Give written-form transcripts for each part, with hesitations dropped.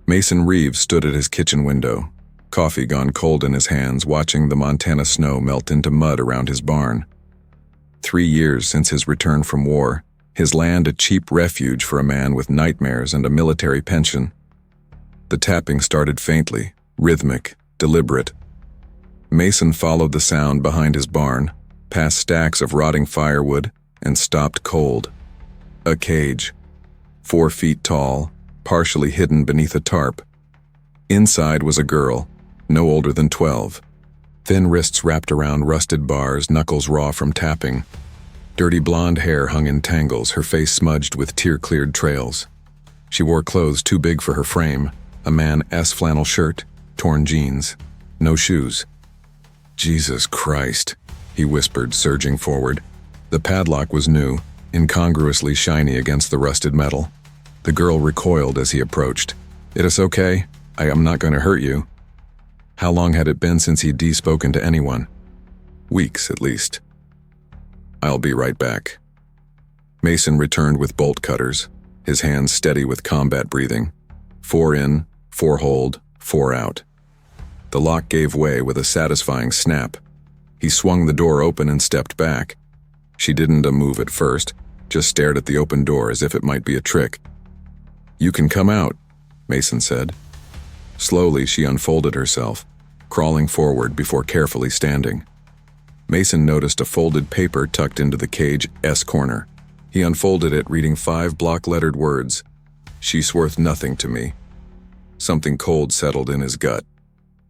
Mason Reeves stood at his kitchen window, coffee gone cold in his hands, watching the Montana snow melt into mud around his barn. 3 years since his return from war, his land a cheap refuge for a man with nightmares and a military pension. The tapping started faintly, rhythmic, deliberate. Mason followed the sound behind his barn, past stacks of rotting firewood, and stopped cold. A cage, 4 feet tall, partially hidden beneath a tarp. Inside was a girl, no older than 12. Thin wrists wrapped around rusted bars, knuckles raw from tapping. Dirty blonde hair hung in tangles, her face smudged with tear-cleared trails. She wore clothes too big for her frame, a man-s flannel shirt, torn jeans, no shoes. "Jesus Christ," he whispered, surging forward. The padlock was new, incongruously shiny against the rusted metal. The girl recoiled as he approached. "It is okay. I am not going to hurt you." How long had it been since he'd spoken to anyone? Weeks, at least. "I'll be right back." Mason returned with bolt cutters, his hands steady with combat breathing. 4 in, 4 hold, 4 out. The lock gave way with a satisfying snap. He swung the door open and stepped back. She didn't move at first, just stared at the open door as if it might be a trick. "You can come out," Mason said. Slowly, she unfolded herself, crawling forward before carefully standing. Mason noticed a folded paper tucked into the cage's corner. He unfolded it, reading 5 block-lettered words. "She's worth nothing to me." Something cold settled in his gut,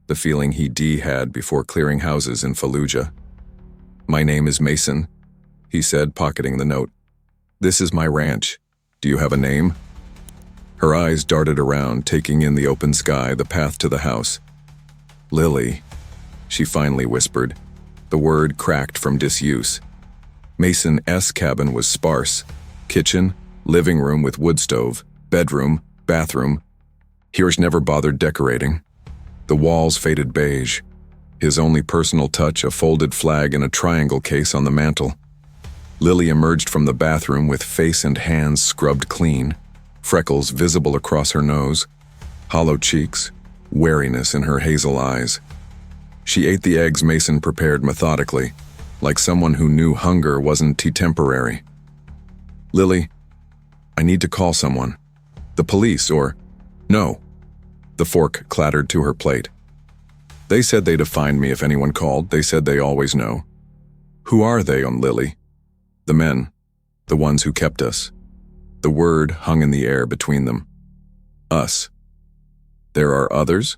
the feeling he had before clearing houses in Fallujah. "My name is Mason," he said, pocketing the note. "This is my ranch. Do you have a name?" Her eyes darted around, taking in the open sky, the path to the house. "Lily," she finally whispered. The word cracked from disuse. Mason's cabin was sparse. Kitchen, living room with wood stove, bedroom, bathroom. Hirsch never bothered decorating. The walls faded beige. His only personal touch, a folded flag in a triangle case on the mantel. Lily emerged from the bathroom with face and hands scrubbed clean, freckles visible across her nose, hollow cheeks, wariness in her hazel eyes. She ate the eggs Mason prepared methodically, like someone who knew hunger wasn't temporary. "Lily, I need to call someone. The police or—" "No." The fork clattered to her plate. "They said they'd find me if anyone called. They said they always know." "Who are they, Lily?" "The men. The ones who kept us." The word hung in the air between them. "Us." "There are others?"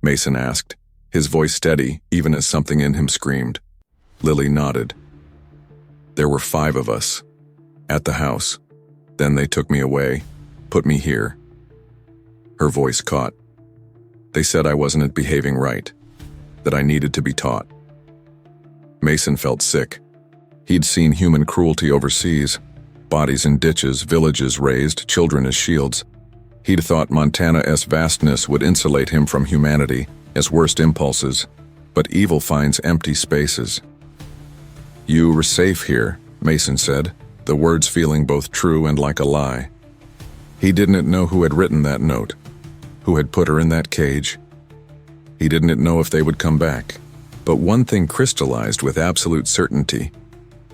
Mason asked, his voice steady even as something in him screamed. Lily nodded. "There were 5 of us. At the house. Then they took me away, put me here." Her voice caught. "They said I wasn't behaving right, that I needed to be taught." Mason felt sick. He'd seen human cruelty overseas, bodies in ditches, villages raised, children as shields. He'd thought Montana's vastness would insulate him from humanity, its worst impulses, but evil finds empty spaces. "You were safe here," Mason said, the words feeling both true and like a lie. He didn't know who had written that note, who had put her in that cage. He didn't know if they would come back, but one thing crystallized with absolute certainty.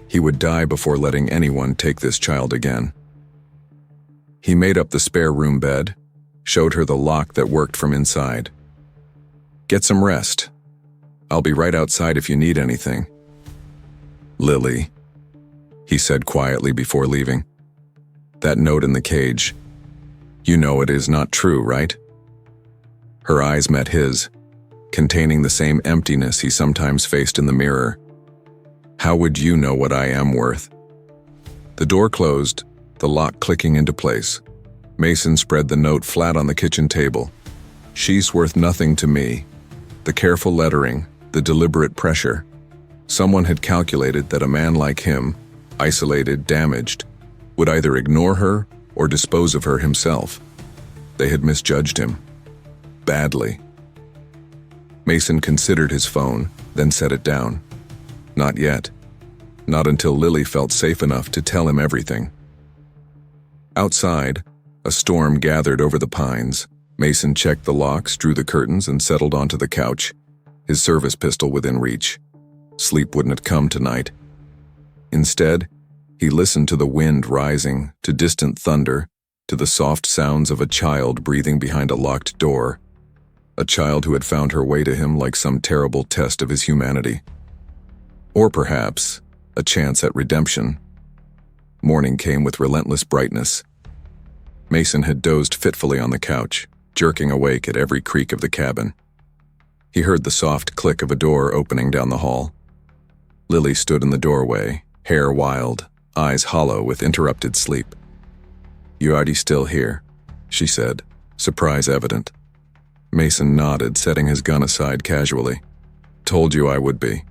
He would die before letting anyone take this child again. He made up the spare room bed, showed her the lock that worked from inside. "Get some rest. I'll be right outside if you need anything." "Lily," he said quietly before leaving. "That note in the cage. You know it is not true, right?" Her eyes met his, containing the same emptiness he sometimes faced in the mirror. "How would you know what I am worth?" The door closed, the lock clicking into place. Mason spread the note flat on the kitchen table. "She's worth nothing to me." The careful lettering, the deliberate pressure. Someone had calculated that a man like him, isolated, damaged, would either ignore her or dispose of her himself. They had misjudged him. Badly. Mason considered his phone, then set it down. Not yet. Not until Lily felt safe enough to tell him everything. Outside, a storm gathered over the pines, Mason checked the locks, drew the curtains, and settled onto the couch, his service pistol within reach. Sleep wouldn't have come tonight. Instead, he listened to the wind rising, to distant thunder, to the soft sounds of a child breathing behind a locked door. A child who had found her way to him like some terrible test of his humanity. Or perhaps, a chance at redemption. Morning came with relentless brightness. Mason had dozed fitfully on the couch, jerking awake at every creak of the cabin. He heard the soft click of a door opening down the hall. Lily stood in the doorway, hair wild, eyes hollow with interrupted sleep. "You already still here?" she said, surprise evident. Mason nodded, setting his gun aside casually. "Told you I would be."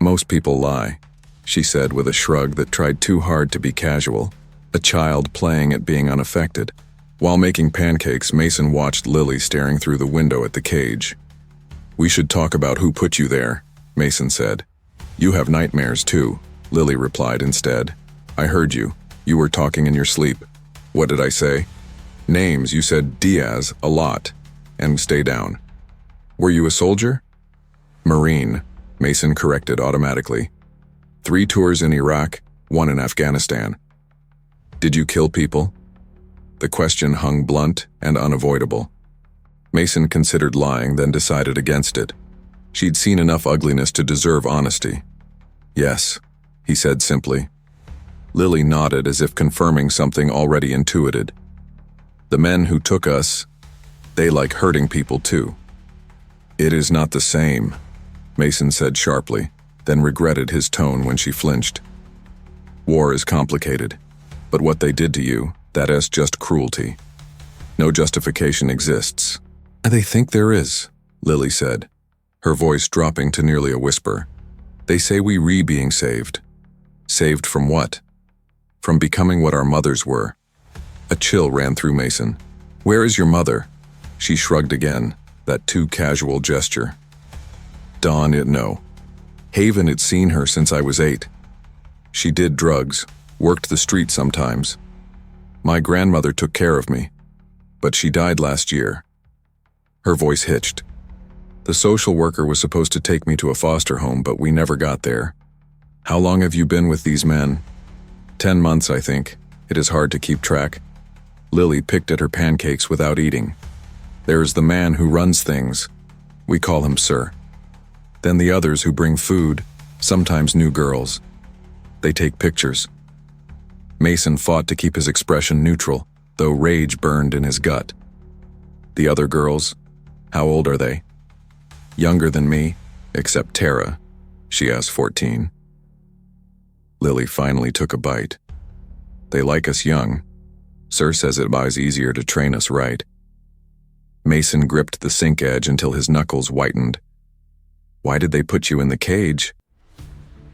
"Most people lie," she said with a shrug that tried too hard to be casual, a child playing at being unaffected. While making pancakes, Mason watched Lily staring through the window at the cage. "We should talk about who put you there," Mason said. "You have nightmares too," Lily replied instead. "I heard you. You were talking in your sleep." "What did I say?" "Names. You said Diaz a lot. And stay down." "Were you a soldier?" "Marine," Mason corrected automatically. 3 tours in Iraq, 1 in Afghanistan. "Did you kill people?" The question hung blunt and unavoidable. Mason considered lying, then decided against it. She'd seen enough ugliness to deserve honesty. "Yes," he said simply. Lily nodded as if confirming something already intuited. "The men who took us, they like hurting people too." "It is not the same," Mason said sharply, then regretted his tone when she flinched. "War is complicated, but what they did to you, that is just cruelty. No justification exists." "They think there is," Lily said, her voice dropping to nearly a whisper. "They say we being saved." "Saved from what?" "From becoming what our mothers were." A chill ran through Mason. "Where is your mother?" She shrugged again, that too casual gesture. Dawn, no. Haven had seen her since I was 8. She did drugs, worked the street sometimes. My grandmother took care of me, but she died last year. Her voice hitched. The social worker was supposed to take me to a foster home, but we never got there. "How long have you been with these men?" 10 months, I think. It is hard to keep track. Lily picked at her pancakes without eating. "There is the man who runs things. We call him Sir. Then the others who bring food, sometimes new girls. They take pictures." Mason fought to keep his expression neutral, though rage burned in his gut. "The other girls, how old are they?" "Younger than me, except Tara. She has 14. Lily finally took a bite. "They like us young. Sir says it buys easier to train us right." Mason gripped the sink edge until his knuckles whitened. "Why did they put you in the cage?"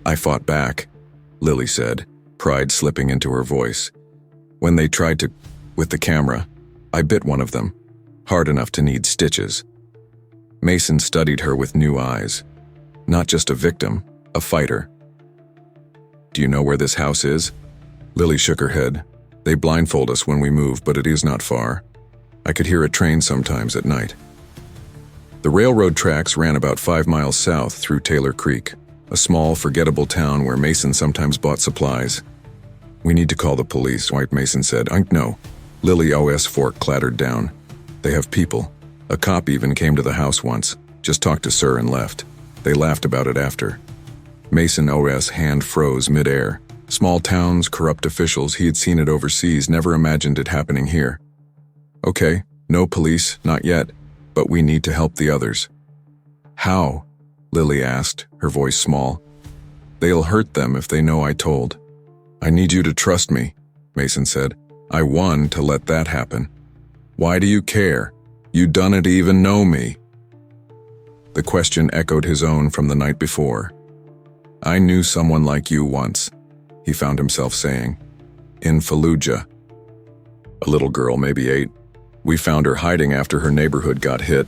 "I fought back," Lily said, pride slipping into her voice. "When they tried to, with the camera, I bit one of them, hard enough to need stitches." Mason studied her with new eyes. Not just a victim, a fighter. "Do you know where this house is?" Lily shook her head. "They blindfold us when we move, but it is not far. I could hear a train sometimes at night." The railroad tracks ran about 5 miles south through Taylor Creek, a small, forgettable town where Mason sometimes bought supplies. "We need to call the police," White Mason said. "No." Lily OS fork clattered down. "They have people. A cop even came to the house once, just talked to Sir and left. They laughed about it after." Mason OS hand froze midair. Small towns, corrupt officials, he had seen it overseas, never imagined it happening here. "Okay, no police, not yet, but we need to help the others." "How?" Lily asked, her voice small. "They'll hurt them if they know I told." "I need you to trust me," Mason said. "I won to let that happen." "Why do you care? You done it even know me." The question echoed his own from the night before. "I knew someone like you once," he found himself saying. "In Fallujah. A little girl, maybe 8. We found her hiding after her neighborhood got hit.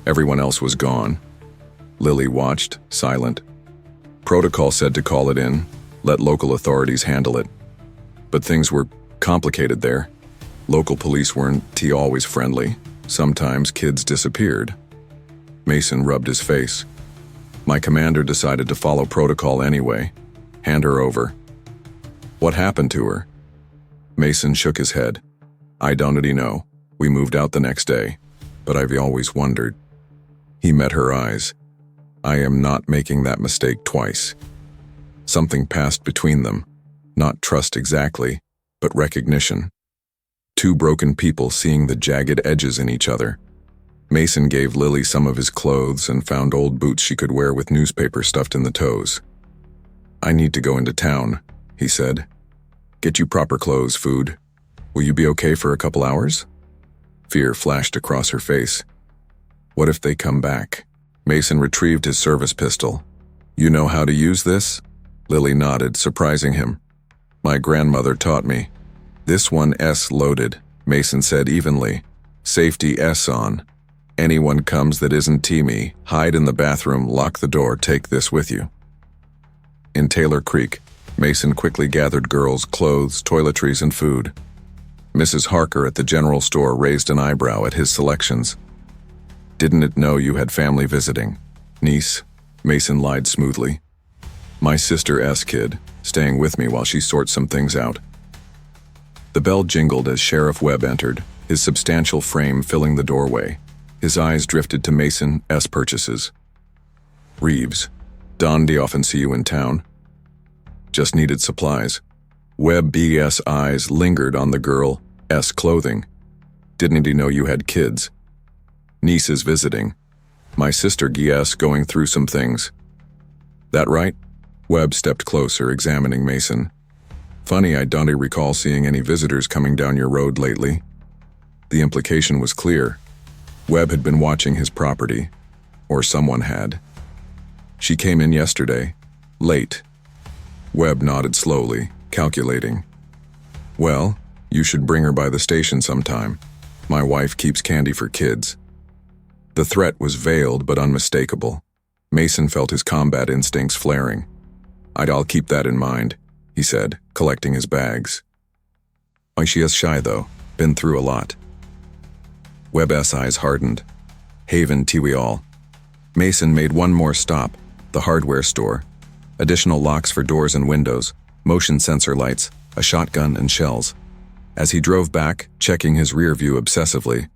Everyone else was gone." Lily watched, silent. "Protocol said to call it in, let local authorities handle it. But things were complicated there. Local police weren't always friendly. Sometimes kids disappeared. Mason rubbed his face. My commander decided to follow protocol anyway. Hand her over. What happened to her? Mason shook his head. I don't really know. We moved out the next day, but I've always wondered. He met her eyes. I am not making that mistake twice. Something passed between them. Not trust exactly, but recognition. Two broken people seeing the jagged edges in each other. Mason gave Lily some of his clothes and found old boots she could wear with newspaper stuffed in the toes. I need to go into town, he said. Get you proper clothes, food. Will you be okay for a couple hours? Fear flashed across her face. What if they come back? Mason retrieved his service pistol. You know how to use this? Lily nodded, surprising him. My grandmother taught me. This one S loaded, Mason said evenly. Safety S on. Anyone comes that isn't Timmy, hide in the bathroom, lock the door, take this with you. In Taylor Creek, Mason quickly gathered girls' clothes, toiletries, and food. Mrs. Harker at the general store raised an eyebrow at his selections. Didn't it know you had family visiting? Niece, Mason lied smoothly. My sister S kid, staying with me while she sorts some things out. The bell jingled as Sheriff Webb entered, his substantial frame filling the doorway. His eyes drifted to Mason S purchases. Reeves, Dondi often see you in town. Just needed supplies. Webb BS eyes lingered on the girl S clothing. Didn't he know you had kids? Niece is visiting. My sister GS going through some things. That right? Webb stepped closer, examining Mason. Funny, I don't recall seeing any visitors coming down your road lately. The implication was clear. Webb had been watching his property. Or someone had. She came in yesterday. Late. Webb nodded slowly, calculating. Well, you should bring her by the station sometime. My wife keeps candy for kids. The threat was veiled but unmistakable. Mason felt his combat instincts flaring. I'll keep that in mind, he said, collecting his bags. Why she is shy though, been through a lot. Webb's eyes hardened. Haven Tiwial. Mason made one more stop, the hardware store. Additional locks for doors and windows, motion sensor lights, a shotgun and shells. As he drove back, checking his rear view obsessively,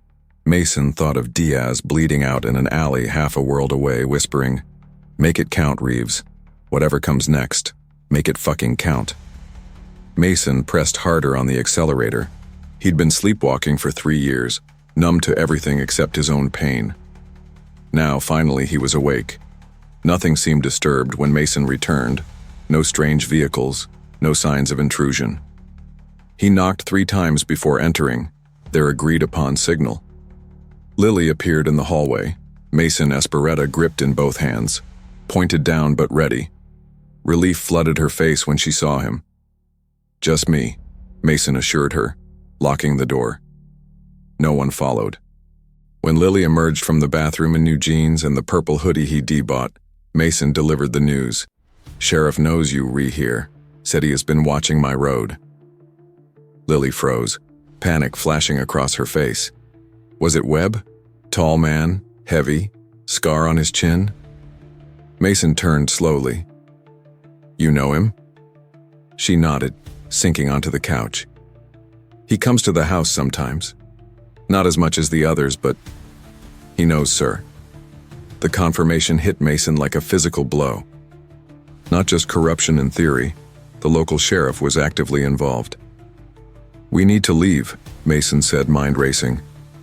Mason thought of Diaz bleeding out in an alley half a world away, whispering, Make it count, Reeves. Whatever comes next, make it fucking count. Mason pressed harder on the accelerator. He'd been sleepwalking for 3 years, numb to everything except his own pain. Now, finally, he was awake. Nothing seemed disturbed when Mason returned. No strange vehicles, no signs of intrusion. He knocked 3 times before entering, their agreed-upon signal. Lily appeared in the hallway, Mason Esperetta gripped in both hands, pointed down but ready. Relief flooded her face when she saw him. Just me, Mason assured her, locking the door. No one followed. When Lily emerged from the bathroom in new jeans and the purple hoodie he de-bought, Mason delivered the news. Sheriff knows you here, said he has been watching my road. Lily froze, panic flashing across her face. Was it Webb? Tall man, heavy, scar on his chin? Mason turned slowly. You know him? She nodded, sinking onto the couch. He comes to the house sometimes. Not as much as the others, but he knows, sir. The confirmation hit Mason like a physical blow. Not just corruption in theory, the local sheriff was actively involved. We need to leave, Mason said, mind racing.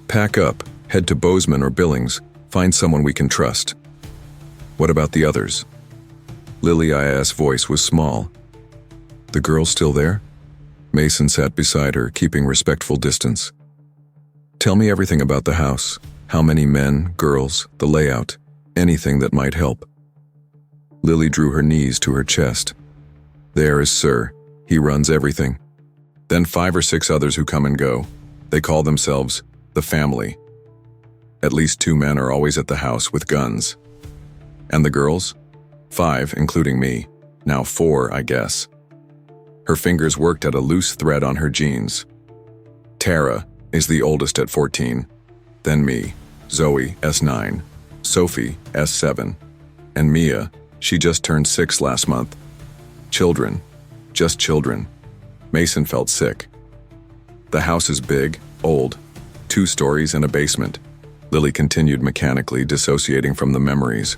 Pack up, head to Bozeman or Billings, find someone we can trust. What about the others? Lily's voice was small. The girl still there? Mason sat beside her, keeping respectful distance. Tell me everything about the house. How many men, girls, the layout, anything that might help. Lily drew her knees to her chest. There is Sir. He runs everything. Then 5 or 6 others who come and go. They call themselves the family. At least 2 men are always at the house with guns. And the girls? 5, including me. Now 4, I guess. Her fingers worked at a loose thread on her jeans. Tara is the oldest at 14. Then me, Zoe, S9, Sophie, S7, and Mia, she just turned 6 last month. Children. Just children. Mason felt sick. The house is big, old, 2 stories and a basement. Lily continued mechanically, dissociating from the memories.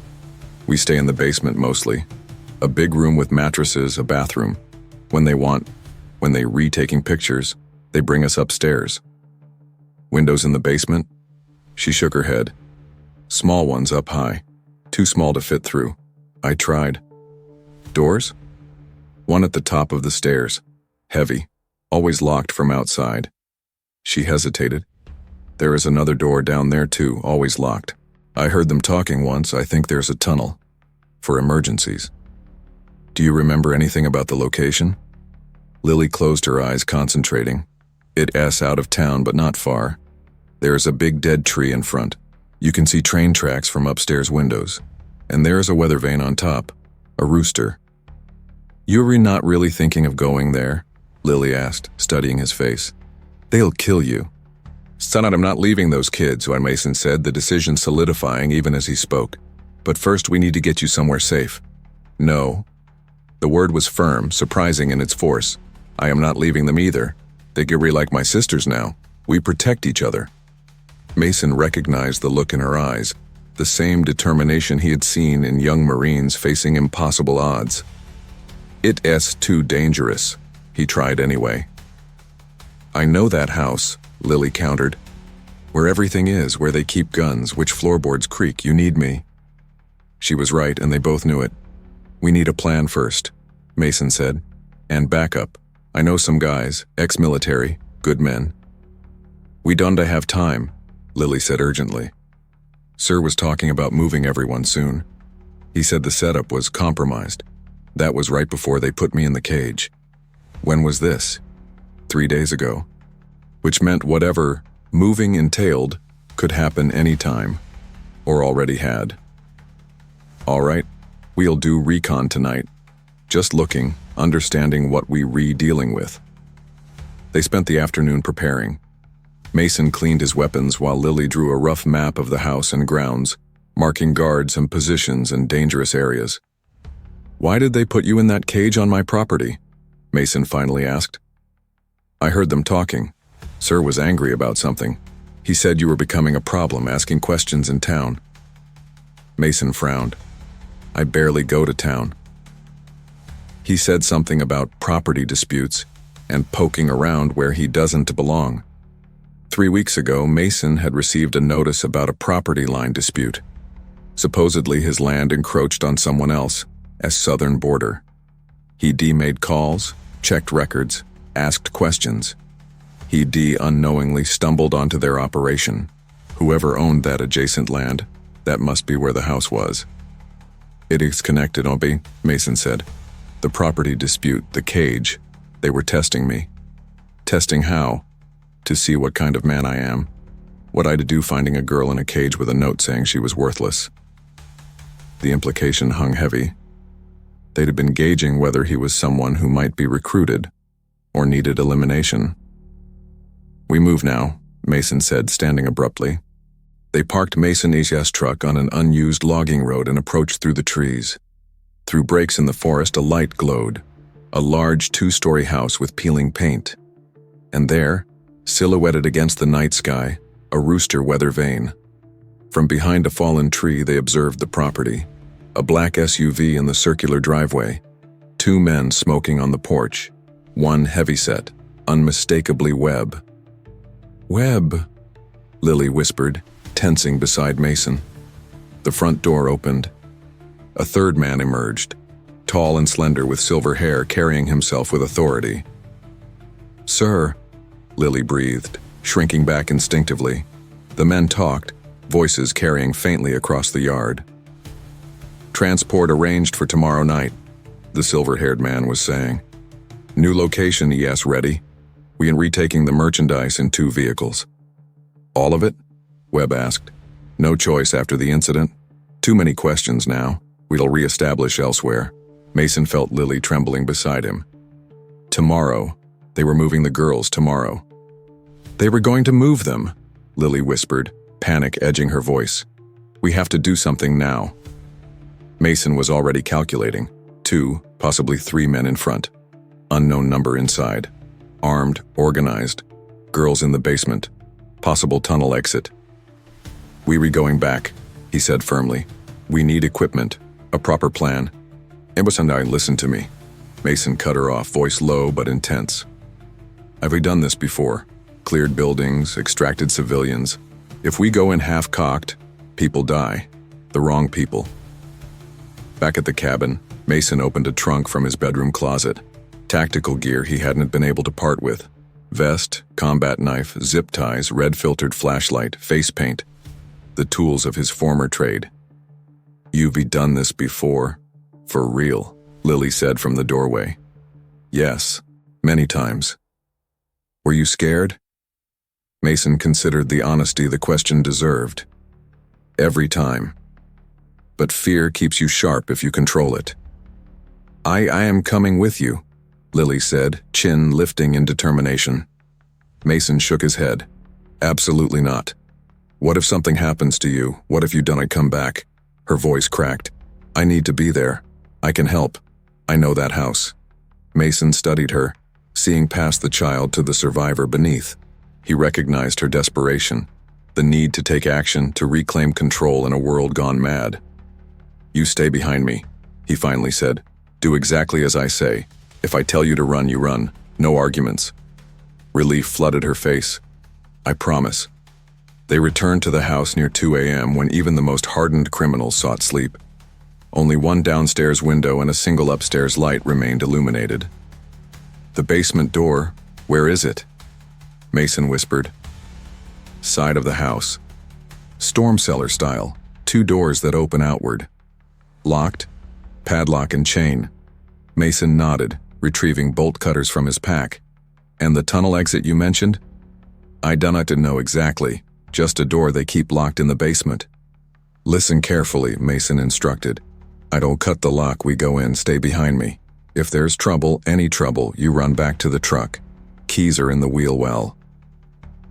We stay in the basement mostly. A big room with mattresses, a bathroom. When they taking pictures, they bring us upstairs. Windows in the basement? She shook her head. Small ones up high. Too small to fit through. I tried. Doors? One at the top of the stairs. Heavy. Always locked from outside. She hesitated. There is another door down there too, always locked. I heard them talking once. I think there's a tunnel. For emergencies. Do you remember anything about the location? Lily closed her eyes, concentrating. It's out of town, but not far. There is a big dead tree in front. You can see train tracks from upstairs windows. And there is a weather vane on top. A rooster. You're not really thinking of going there? Lily asked, studying his face. They'll kill you. Son, I'm not leaving those kids, Mason said, the decision solidifying even as he spoke. But first we need to get you somewhere safe. No. The word was firm, surprising in its force. I am not leaving them either. They get like my sisters now. We protect each other. Mason recognized the look in her eyes, the same determination he had seen in young Marines facing impossible odds. It's too dangerous. He tried anyway. I know that house, Lily countered. Where everything is, where they keep guns, which floorboards creak, you need me. She was right, and they both knew it. We need a plan first, Mason said. And backup. I know some guys, ex-military, good men. We don't have time, Lily said urgently. Sir was talking about moving everyone soon. He said the setup was compromised. That was right before they put me in the cage. When was this? 3 days ago. Which meant whatever moving entailed could happen anytime, or already had. All right, we'll do recon tonight. Just looking, understanding what we dealing with. They spent the afternoon preparing. Mason cleaned his weapons while Lily drew a rough map of the house and grounds, marking guards and positions in dangerous areas. Why did they put you in that cage on my property? Mason finally asked. I heard them talking. Sir was angry about something. He said you were becoming a problem, asking questions in town. Mason frowned. I barely go to town. He said something about property disputes and poking around where he doesn't belong. 3 weeks ago, Mason had received a notice about a property line dispute. Supposedly his land encroached on someone else, as southern border. He made calls, checked records, asked questions. He unknowingly stumbled onto their operation. Whoever owned that adjacent land, that must be where the house was. It is connected, Obi, Mason said. The property dispute, the cage. They were testing me. Testing how? To see what kind of man I am. What I'd do finding a girl in a cage with a note saying she was worthless. The implication hung heavy. They'd have been gauging whether he was someone who might be recruited or needed elimination. We move now, Mason said, standing abruptly. They parked Mason Isya's truck on an unused logging road and approached through the trees. Through breaks in the forest, a light glowed. A large 2-story house with peeling paint. And there, silhouetted against the night sky, a rooster weather vane. From behind a fallen tree, they observed the property. A black SUV in the circular driveway. 2 men smoking on the porch. One heavyset, unmistakably Webb. Webb, Lily whispered, tensing beside Mason. The front door opened. A 3rd man emerged, tall and slender with silver hair, carrying himself with authority. Sir, Lily breathed, shrinking back instinctively. The men talked, voices carrying faintly across the yard. Transport arranged for tomorrow night, the silver-haired man was saying. New location, yes, ready. We are retaking the merchandise in 2 vehicles. All of it? Webb asked. No choice after the incident. Too many questions now. We'll reestablish elsewhere. Mason felt Lily trembling beside him. Tomorrow. They were moving the girls tomorrow. They were going to move them, Lily whispered, panic edging her voice. "We have to do something now." Mason was already calculating. 2, possibly 3 men in front. Unknown number inside. Armed, organized. Girls in the basement. Possible tunnel exit. "We going back," he said firmly. "We need equipment, a proper plan." And I listen to me. Mason cut her off, voice low but intense. "Have we done this before? Cleared buildings, extracted civilians. If we go in half-cocked, people die. The wrong people." Back at the cabin, Mason opened a trunk from his bedroom closet. Tactical gear he hadn't been able to part with. Vest, combat knife, zip ties, red-filtered flashlight, face paint. The tools of his former trade. "You've done this before? For real?" Lily said from the doorway. "Yes, many times." "Were you scared?" Mason considered the honesty the question deserved. "Every time. But fear keeps you sharp if you control it." I am coming with you," Lily said, chin lifting in determination. Mason shook his head. "Absolutely not. What if something happens to you? What if you don't come back?" Her voice cracked. "I need to be there. I can help. I know that house." Mason studied her, seeing past the child to the survivor beneath. He recognized her desperation, the need to take action to reclaim control in a world gone mad. "You stay behind me," he finally said. "Do exactly as I say. If I tell you to run, you run. No arguments." Relief flooded her face. "I promise." They returned to the house near 2 a.m. when even the most hardened criminals sought sleep. Only one downstairs window and a single upstairs light remained illuminated. "The basement door, where is it?" Mason whispered. "Side of the house. Storm cellar style, 2 doors that open outward. Locked, padlock and chain." Mason nodded, retrieving bolt cutters from his pack. "And the tunnel exit you mentioned?" "I do not know exactly, just a door they keep locked in the basement." "Listen carefully," Mason instructed. "I don't cut the lock, we go in, stay behind me. If there's trouble, any trouble, you run back to the truck. Keys are in the wheel well."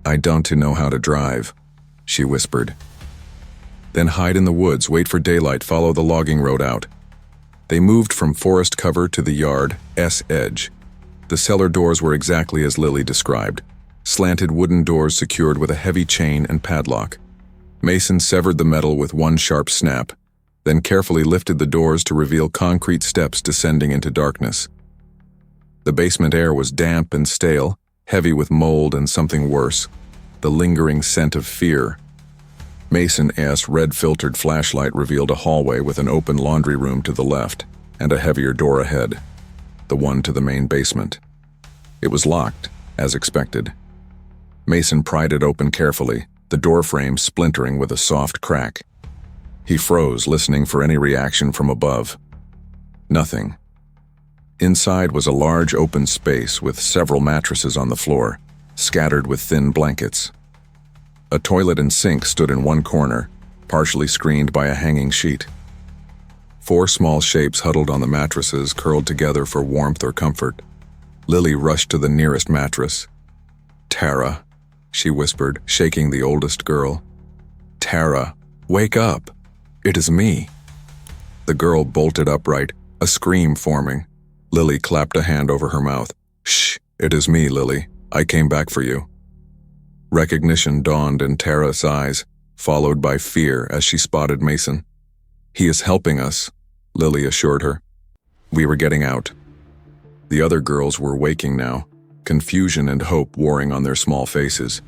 "I don't know how to drive," she whispered. "Then hide in the woods, wait for daylight, follow the logging road out." They moved from forest cover to the yard's edge. The cellar doors were exactly as Lily described. Slanted wooden doors secured with a heavy chain and padlock. Mason severed the metal with one sharp snap, then carefully lifted the doors to reveal concrete steps descending into darkness. The basement air was damp and stale, heavy with mold and something worse, the lingering scent of fear. Mason's red-filtered flashlight revealed a hallway with an open laundry room to the left and a heavier door ahead, the one to the main basement. It was locked, as expected. Mason pried it open carefully, the door frame splintering with a soft crack. He froze, listening for any reaction from above. Nothing. Inside was a large open space with several mattresses on the floor, scattered with thin blankets. A toilet and sink stood in one corner, partially screened by a hanging sheet. 4 small shapes huddled on the mattresses, curled together for warmth or comfort. Lily rushed to the nearest mattress. "Tara," she whispered, shaking the oldest girl. "Tara, wake up! It is me." The girl bolted upright, a scream forming. Lily clapped a hand over her mouth. "Shh, it is me, Lily. I came back for you." Recognition dawned in Tara's eyes, followed by fear as she spotted Mason. "He is helping us," Lily assured her. "We were getting out." The other girls were waking now, confusion and hope warring on their small faces.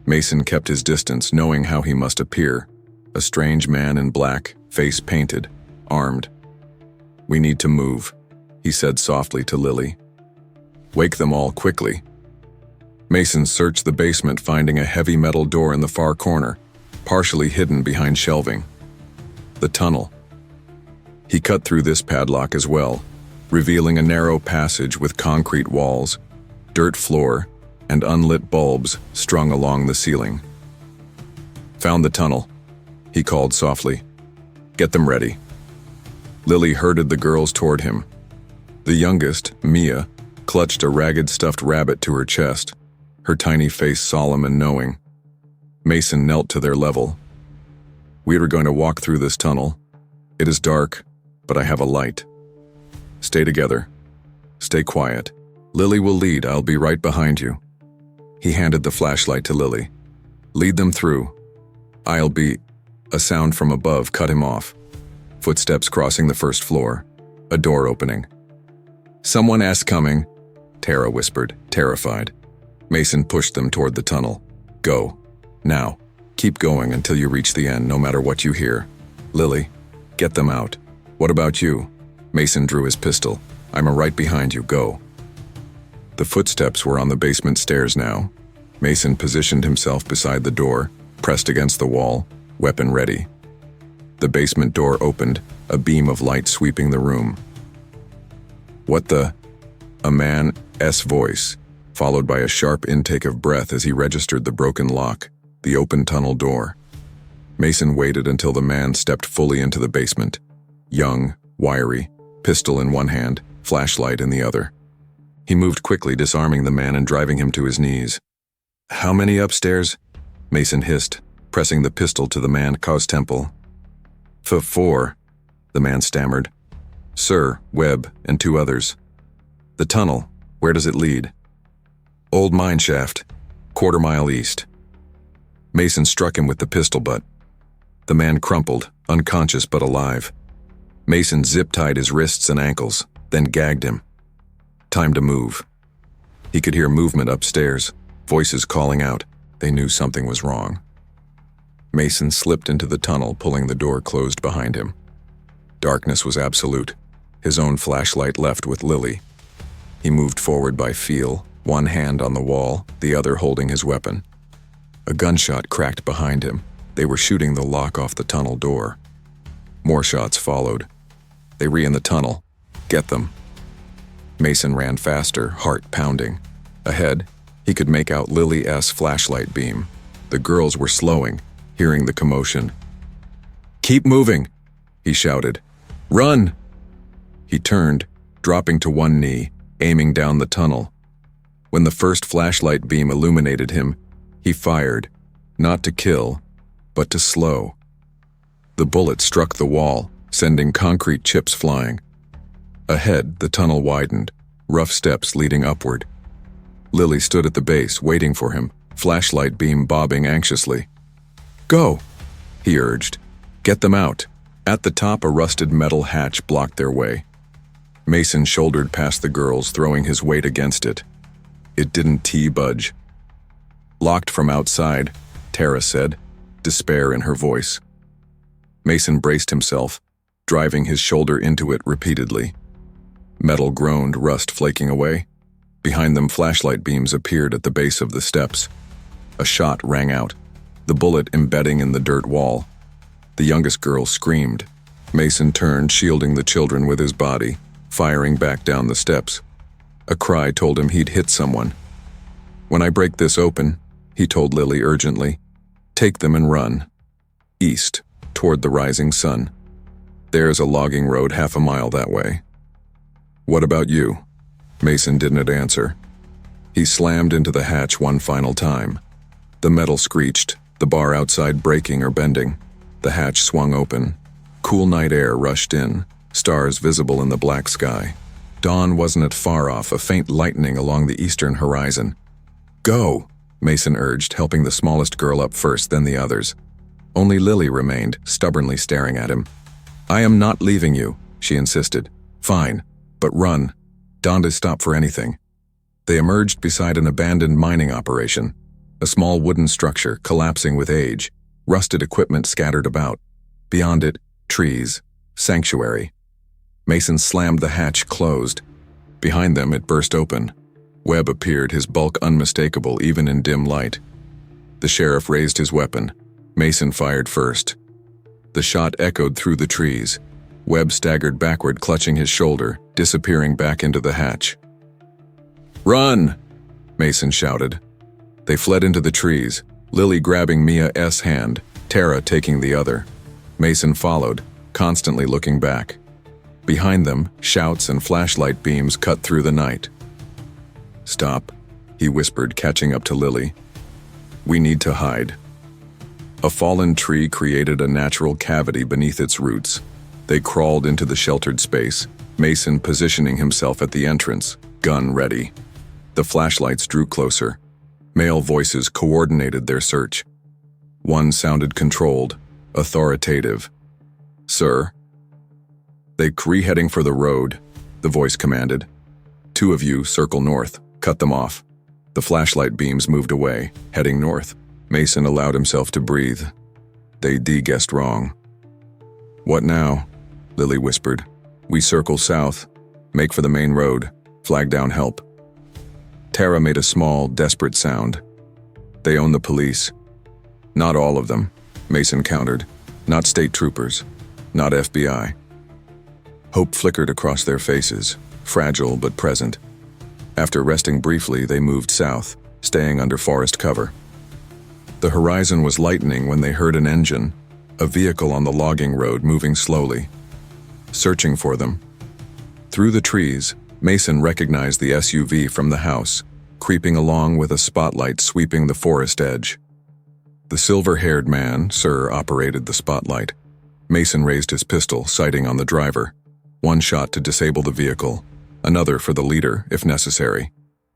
Mason kept his distance, knowing how he must appear. A strange man in black, face painted, armed. "We need to move," he said softly to Lily. "Wake them all quickly." Mason searched the basement, finding a heavy metal door in the far corner, partially hidden behind shelving. The tunnel. He cut through this padlock as well, revealing a narrow passage with concrete walls, dirt floor, and unlit bulbs strung along the ceiling. "Found the tunnel," he called softly. "Get them ready." Lily herded the girls toward him. The youngest, Mia, clutched a ragged stuffed rabbit to her chest, her tiny face solemn and knowing. Mason knelt to their level. We are going to walk through this tunnel. It is dark, but I have a light. Stay together. Stay quiet. Lily will lead. I'll be right behind you. He handed the flashlight to Lily. Lead them through. I'll be... A sound from above cut him off. Footsteps crossing the first floor. A door opening. Someone else coming, Tara whispered, terrified. Mason pushed them toward the tunnel. Go. Now. Keep going until you reach the end, no matter what you hear. Lily, get them out. What about you? Mason drew his pistol. I'm right behind you. Go. The footsteps were on the basement stairs now. Mason positioned himself beside the door, pressed against the wall, weapon ready. The basement door opened, a beam of light sweeping the room. What the? A man's voice, followed by a sharp intake of breath as he registered the broken lock, the open tunnel door. Mason waited until the man stepped fully into the basement. Young, wiry, pistol in one hand, flashlight in the other. He moved quickly, disarming the man and driving him to his knees. How many upstairs? Mason hissed, pressing the pistol to the man's temple. 4, the man stammered. Sir, Webb, and 2 others. The tunnel, where does it lead? Old mine shaft, 1/4 mile east. Mason struck him with the pistol butt. The man crumpled, unconscious but alive. Mason zip-tied his wrists and ankles, then gagged him. Time to move. He could hear movement upstairs, voices calling out. They knew something was wrong. Mason slipped into the tunnel, pulling the door closed behind him. Darkness was absolute, his own flashlight left with Lily. He moved forward by feel, one hand on the wall, the other holding his weapon. A gunshot cracked behind him. They were shooting the lock off the tunnel door. More shots followed. They re in the tunnel. Get them. Mason ran faster, heart pounding. Ahead, he could make out Lily's flashlight beam. The girls were slowing, hearing the commotion. Keep moving, he shouted. Run! He turned, dropping to one knee, aiming down the tunnel. When the first flashlight beam illuminated him, he fired, not to kill, but to slow. The bullet struck the wall, sending concrete chips flying. Ahead, the tunnel widened, rough steps leading upward. Lily stood at the base, waiting for him, flashlight beam bobbing anxiously. Go, he urged. Get them out. At the top, a rusted metal hatch blocked their way. Mason shouldered past the girls, throwing his weight against it. It didn't budge. Locked from outside, Tara said, despair in her voice. Mason braced himself, driving his shoulder into it repeatedly. Metal groaned, rust flaking away. Behind them, flashlight beams appeared at the base of the steps. A shot rang out, the bullet embedding in the dirt wall. The youngest girl screamed. Mason turned, shielding the children with his body, firing back down the steps. A cry told him he'd hit someone. When I break this open, he told Lily urgently, take them and run. East, toward the rising sun. There's a logging road 1/2 mile that way. What about you? Mason didn't answer. He slammed into the hatch one final time. The metal screeched, the bar outside breaking or bending. The hatch swung open. Cool night air rushed in, stars visible in the black sky. Dawn wasn't far off, a faint lightening along the eastern horizon. Go, Mason urged, helping the smallest girl up first, then the others. Only Lily remained, stubbornly staring at him. I am not leaving you, she insisted. Fine, but run. Don't stop for anything. They emerged beside an abandoned mining operation, a small wooden structure collapsing with age, rusted equipment scattered about. Beyond it, trees, sanctuary. Mason slammed the hatch closed. Behind them, it burst open. Webb appeared, his bulk unmistakable even in dim light. The sheriff raised his weapon. Mason fired first. The shot echoed through the trees. Webb staggered backward, clutching his shoulder, disappearing back into the hatch. Run! Mason shouted. They fled into the trees, Lily grabbing Mia's hand, Tara taking the other. Mason followed, constantly looking back. Behind them, shouts and flashlight beams cut through the night. Stop, he whispered, catching up to Lily. We need to hide. A fallen tree created a natural cavity beneath its roots. They crawled into the sheltered space, Mason positioning himself at the entrance, gun ready. The flashlights drew closer. Male voices coordinated their search. One sounded controlled, authoritative. "Sir?" "They heading for the road," the voice commanded. "Two of you circle north, cut them off." The flashlight beams moved away, heading north. Mason allowed himself to breathe. They guessed wrong. "What now?" Lily whispered. "We circle south, make for the main road, flag down help." Tara made a small, desperate sound. "They own the police." "Not all of them," Mason countered. "Not state troopers. Not FBI." Hope flickered across their faces, fragile but present. After resting briefly, they moved south, staying under forest cover. The horizon was lightening when they heard an engine, a vehicle on the logging road moving slowly. Searching for them. Through the trees, Mason recognized the SUV from the house, creeping along with a spotlight sweeping the forest edge. The silver-haired man, Sir, operated the spotlight. Mason raised his pistol, sighting on the driver. One shot to disable the vehicle, another for the leader, if necessary.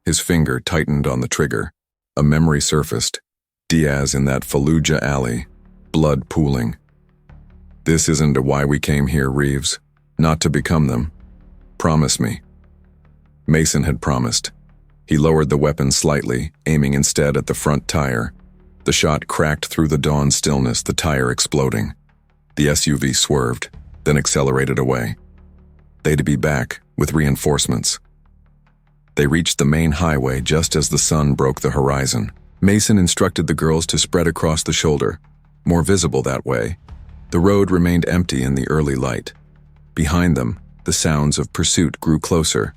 His finger tightened on the trigger. A memory surfaced. Diaz in that Fallujah alley, blood pooling. "This isn't why we came here, Reeves. Not to become them. Promise me." Mason had promised. He lowered the weapon slightly, aiming instead at the front tire. The shot cracked through the dawn stillness, the tire exploding. The SUV swerved, then accelerated away. They'd be back, with reinforcements. They reached the main highway just as the sun broke the horizon. Mason instructed the girls to spread across the shoulder, more visible that way. The road remained empty in the early light. Behind them, the sounds of pursuit grew closer.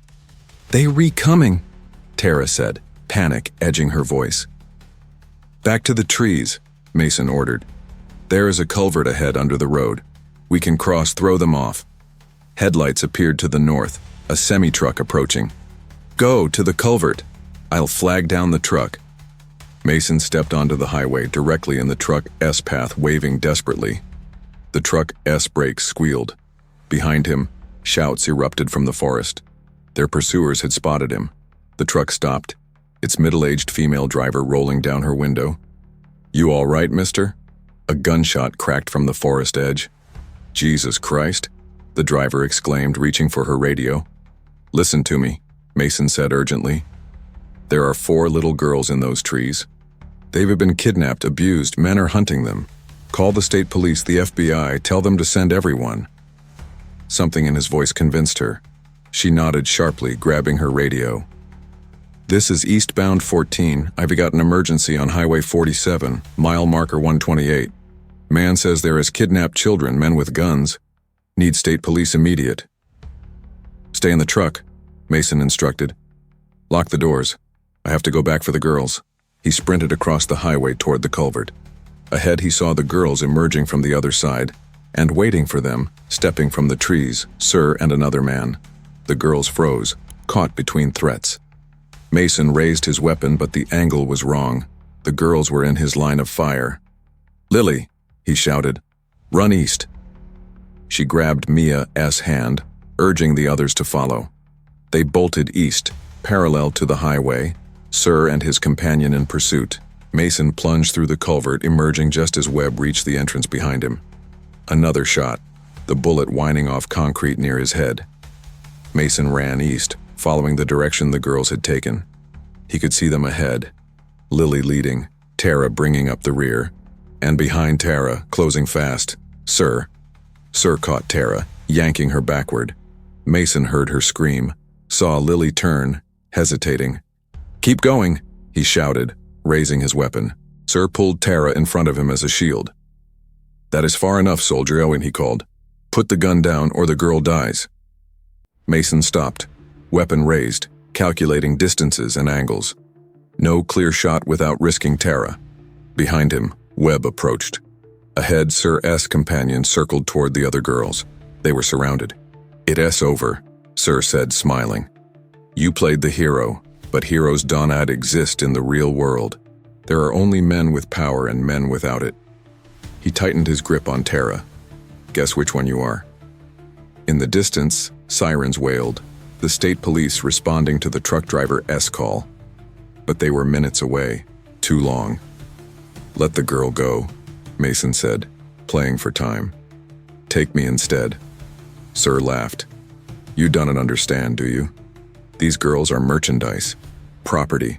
"They re-coming," Tara said, panic edging her voice. "Back to the trees," Mason ordered. "There is a culvert ahead under the road. We can cross, throw them off." Headlights appeared to the north, a semi-truck approaching. "Go to the culvert. I'll flag down the truck." Mason stepped onto the highway directly in the truck's path, waving desperately. The truck's brakes squealed. Behind him, shouts erupted from the forest. Their pursuers had spotted him. The truck stopped, its middle-aged female driver rolling down her window. "You all right, mister?" A gunshot cracked from the forest edge. "Jesus Christ," the driver exclaimed, reaching for her radio. "Listen to me," Mason said urgently. "There are 4 little girls in those trees. They've been kidnapped, abused, men are hunting them. Call the state police, the FBI, tell them to send everyone." Something in his voice convinced her. She nodded sharply, grabbing her radio. "This is eastbound 14. I've got an emergency on Highway 47, mile marker 128. Man says there is kidnapped children, men with guns. Need state police immediate." "Stay in the truck," Mason instructed. "Lock the doors. I have to go back for the girls." He sprinted across the highway toward the culvert. Ahead he saw the girls emerging from the other side, and waiting for them, stepping from the trees, Sir and another man. The girls froze, caught between threats. Mason raised his weapon, but the angle was wrong. The girls were in his line of fire. "Lily," he shouted, "run east." She grabbed Mia's hand, urging the others to follow. They bolted east, parallel to the highway, Sir and his companion in pursuit. Mason plunged through the culvert, emerging just as Webb reached the entrance behind him. Another shot, the bullet whining off concrete near his head. Mason ran east, following the direction the girls had taken. He could see them ahead, Lily leading, Tara bringing up the rear, and behind Tara, closing fast, Sir. Sir caught Tara, yanking her backward. Mason heard her scream, saw Lily turn, hesitating. "Keep going," he shouted, raising his weapon. Sir pulled Tara in front of him as a shield. "That is far enough, soldier," Owen, he called. "Put the gun down or the girl dies." Mason stopped, weapon raised, calculating distances and angles. No clear shot without risking Tara. Behind him, Webb approached. Ahead, Sir's companion circled toward the other girls. They were surrounded. "It's over," Sir said, smiling. "You played the hero, but heroes do not exist in the real world. There are only men with power and men without it. He tightened his grip on Tara. Guess which one you are? In the distance, sirens wailed, the state police responding to the truck driver's call. But they were minutes away, too long. Let the girl go, Mason said, playing for time. Take me instead. Sir laughed. You don't understand, do you? These girls are merchandise, property,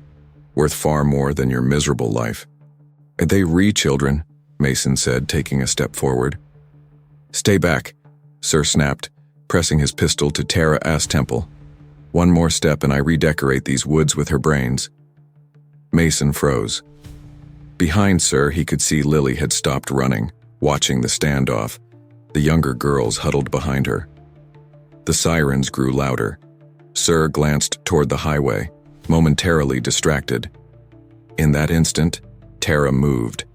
worth far more than your miserable life. Are they children? Mason said, taking a step forward. Stay back, Sir snapped, pressing his pistol to Tara's temple. One more step and I redecorate these woods with her brains. Mason froze. Behind Sir, he could see Lily had stopped running, watching the standoff. The younger girls huddled behind her. The sirens grew louder. Sir glanced toward the highway, momentarily distracted. In that instant, Tara moved,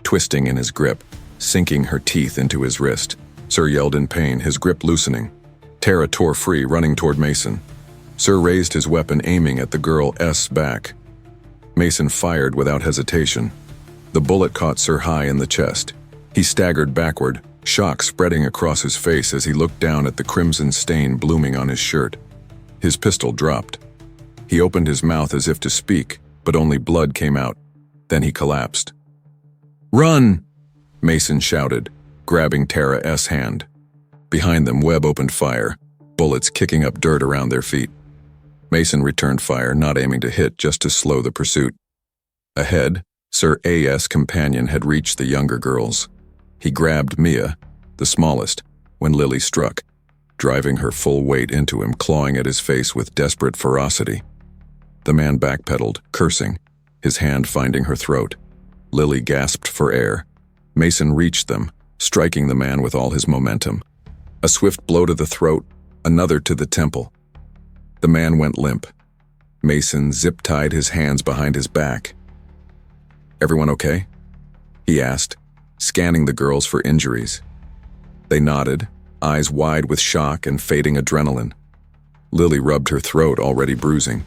twisting in his grip, sinking her teeth into his wrist. Sir yelled in pain, his grip loosening. Tara tore free, running toward Mason. Sir raised his weapon, aiming at the girl's back. Mason fired without hesitation. The bullet caught Sir high in the chest. He staggered backward, shock spreading across his face as he looked down at the crimson stain blooming on his shirt. His pistol dropped. He opened his mouth as if to speak, but only blood came out. Then he collapsed. Run! Mason shouted, grabbing Tara's hand. Behind them, Webb opened fire, bullets kicking up dirt around their feet. Mason returned fire, not aiming to hit, just to slow the pursuit. Ahead, Sir A.'s companion had reached the younger girls. He grabbed Mia, the smallest, when Lily struck, driving her full weight into him, clawing at his face with desperate ferocity. The man backpedaled, cursing, his hand finding her throat. Lily gasped for air. Mason reached them, striking the man with all his momentum. A swift blow to the throat, another to the temple. The man went limp. Mason zip-tied his hands behind his back. Everyone okay? He asked, scanning the girls for injuries. They nodded, eyes wide with shock and fading adrenaline. Lily rubbed her throat, already bruising.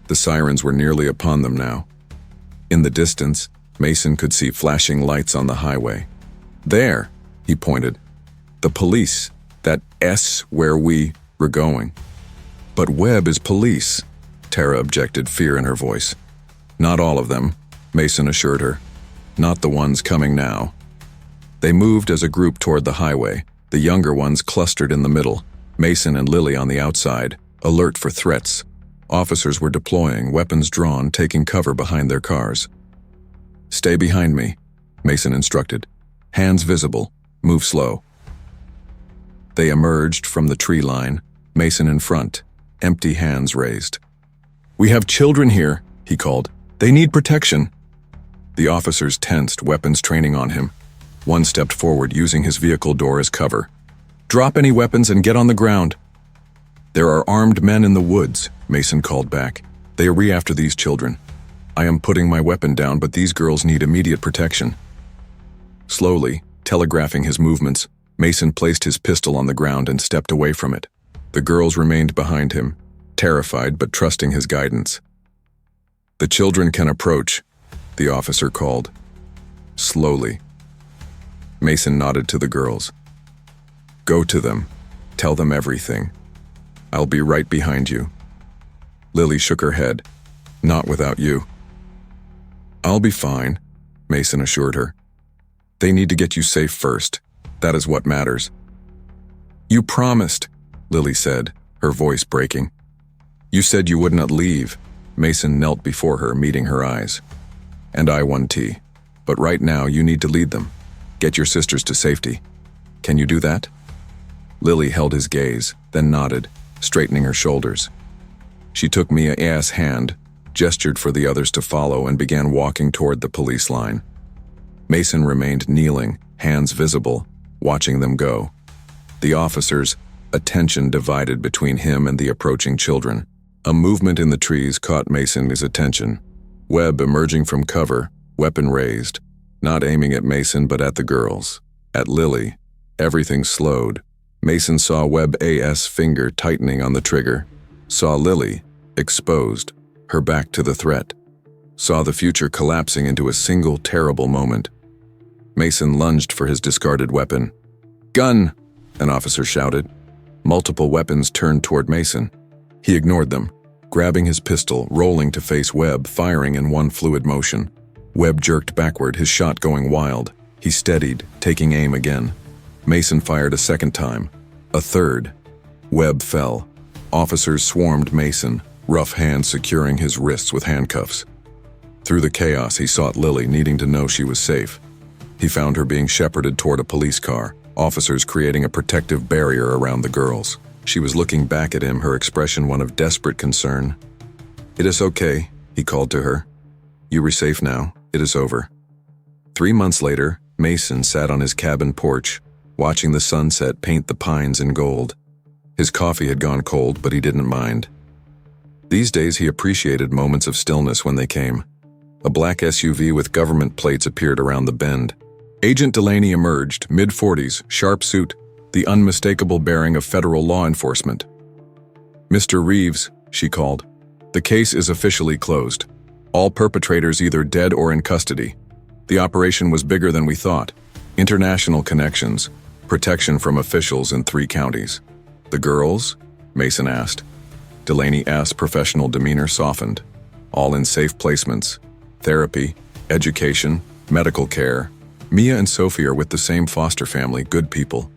The sirens were nearly upon them now. In the distance, Mason could see flashing lights on the highway. There, he pointed. The police, that S where we were going. But Webb is police, Tara objected, fear in her voice. Not all of them, Mason assured her. Not the ones coming now. They moved as a group toward the highway, the younger ones clustered in the middle, Mason and Lily on the outside, alert for threats. Officers were deploying, weapons drawn, taking cover behind their cars. Stay behind me, Mason instructed. Hands visible, move slow. They emerged from the tree line, Mason in front, empty hands raised. We have children here, he called. They need protection. The officers tensed, weapons training on him. One stepped forward, using his vehicle door as cover. Drop any weapons and get on the ground. There are armed men in the woods, Mason called back. They are after these children. I am putting my weapon down, but these girls need immediate protection. Slowly, telegraphing his movements, Mason placed his pistol on the ground and stepped away from it. The girls remained behind him, terrified but trusting his guidance. The children can approach, the officer called. Slowly. Mason nodded to the girls. Go to them. Tell them everything. I'll be right behind you. Lily shook her head. Not without you. I'll be fine, Mason assured her. They need to get you safe first. That is what matters. You promised, Lily said, her voice breaking. You said you would not leave. Mason knelt before her, meeting her eyes. And I won tea. But right now you need to lead them. Get your sisters to safety. Can you do that? Lily held his gaze, then nodded, straightening her shoulders. She took Mia's hand, gestured for the others to follow, and began walking toward the police line. Mason remained kneeling, hands visible, watching them go. The officers, attention divided between him and the approaching children. A movement in the trees caught Mason's attention. Webb emerging from cover, weapon raised, not aiming at Mason but at the girls. At Lily, everything slowed. Mason saw Webb's finger tightening on the trigger. Saw Lily, exposed, her back to the threat. Saw the future collapsing into a single terrible moment. Mason lunged for his discarded weapon. "Gun!" an officer shouted. Multiple weapons turned toward Mason. He ignored them, grabbing his pistol, rolling to face Webb, firing in one fluid motion. Webb jerked backward, his shot going wild. He steadied, taking aim again. Mason fired a second time. A third. Webb fell. Officers swarmed Mason, rough hands securing his wrists with handcuffs. Through the chaos, he sought Lily, needing to know she was safe. He found her being shepherded toward a police car, officers creating a protective barrier around the girls. She was looking back at him, her expression one of desperate concern. "It is okay," he called to her. "You are safe now. It is over." 3 months later, Mason sat on his cabin porch, watching the sunset paint the pines in gold. His coffee had gone cold, but he didn't mind. These days he appreciated moments of stillness when they came. A black SUV with government plates appeared around the bend. Agent Delaney emerged, mid-40s, sharp suit, the unmistakable bearing of federal law enforcement. "Mr. Reeves," she called, "the case is officially closed. All perpetrators either dead or in custody. The operation was bigger than we thought. International connections, protection from officials in 3 counties. The girls?" Mason asked. Delaney asked, professional demeanor softened. "All in safe placements. Therapy, education, medical care. Mia and Sophie are with the same foster family, good people.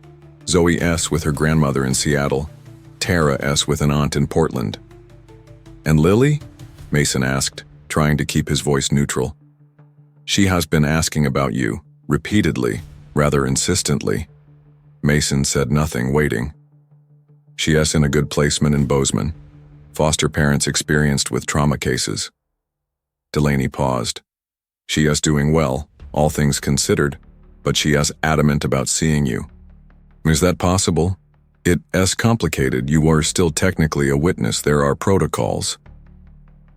Zoe S. with her grandmother in Seattle. Tara S. with an aunt in Portland." "And Lily?" Mason asked, trying to keep his voice neutral. "She has been asking about you, repeatedly, rather insistently." Mason said nothing, waiting. "She is in a good placement in Bozeman. Foster parents experienced with trauma cases." Delaney paused. "She is doing well, all things considered, but she is adamant about seeing you." "Is that possible?" "It is complicated. You are still technically a witness. There are protocols."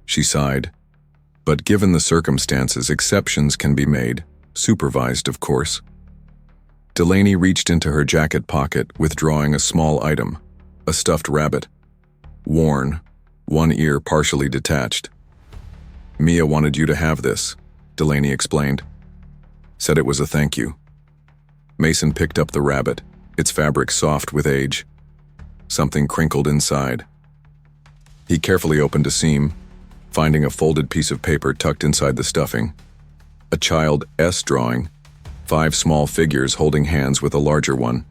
She sighed. "But given the circumstances, exceptions can be made, supervised, of course." Delaney reached into her jacket pocket, withdrawing a small item, a stuffed rabbit. Worn, one ear partially detached. "Mia wanted you to have this," Delaney explained. "Said it was a thank you." Mason picked up the rabbit, its fabric soft with age. Something crinkled inside. He carefully opened a seam, finding a folded piece of paper tucked inside the stuffing. A child's drawing, 5 small figures holding hands with a larger one.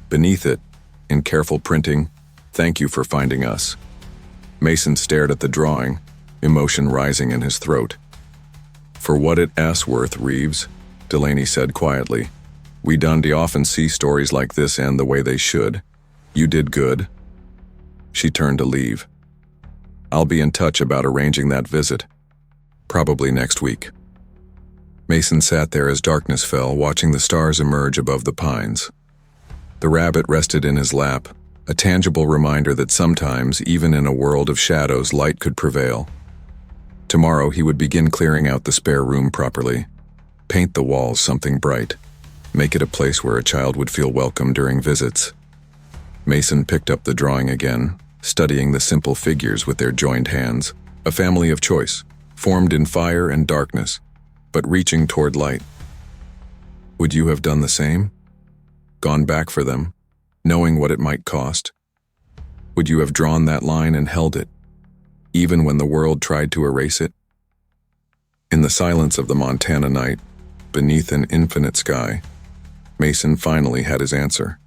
Beneath it, in careful printing, "Thank you for finding us." Mason stared at the drawing, emotion rising in his throat. "For what it is worth, Reeves," Delaney said quietly. "We don't often see stories like this end the way they should. You did good." She turned to leave. "I'll be in touch about arranging that visit. Probably next week." Mason sat there as darkness fell, watching the stars emerge above the pines. The rabbit rested in his lap, a tangible reminder that sometimes, even in a world of shadows, light could prevail. Tomorrow he would begin clearing out the spare room properly. Paint the walls something bright. Make it a place where a child would feel welcome during visits. Mason picked up the drawing again, studying the simple figures with their joined hands. A family of choice, formed in fire and darkness, but reaching toward light. Would you have done the same? Gone back for them, knowing what it might cost? Would you have drawn that line and held it, even when the world tried to erase it? In the silence of the Montana night, beneath an infinite sky, Mason finally had his answer.